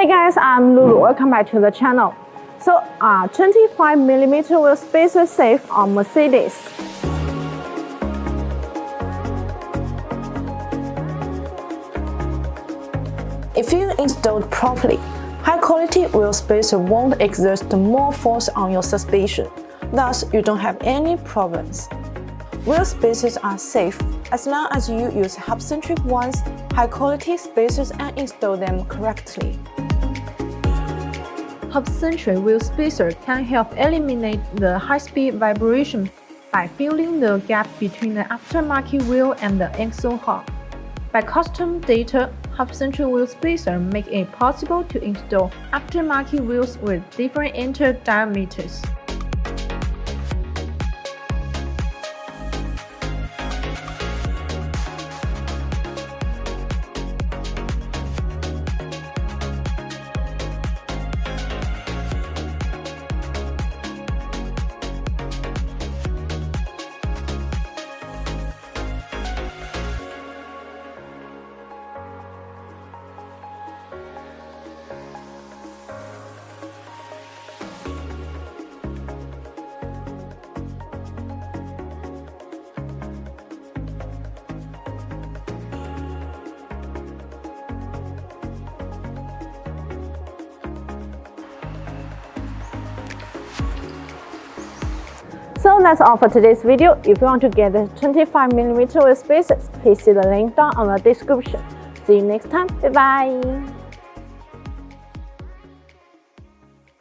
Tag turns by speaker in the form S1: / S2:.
S1: Hey guys, I'm Lulu. Welcome back to the channel. So, 25mm wheel spacer safe on Mercedes. If you installed properly, high-quality wheel spacer won't exert more force on your suspension. Thus, you don't have any problems. Wheel spacers are safe as long as you use half-centric ones, high-quality spacers, and install them correctly. Half-centric wheel spacer can help eliminate the high-speed vibration by filling the gap between the aftermarket wheel and the axle hub. By custom data, half-centric wheel spacer make it possible to install aftermarket wheels with different enter diameters. So that's all for today's video. If you want to get the 25mm wheel spacers, please see the link down on the description. See you next time. Bye bye.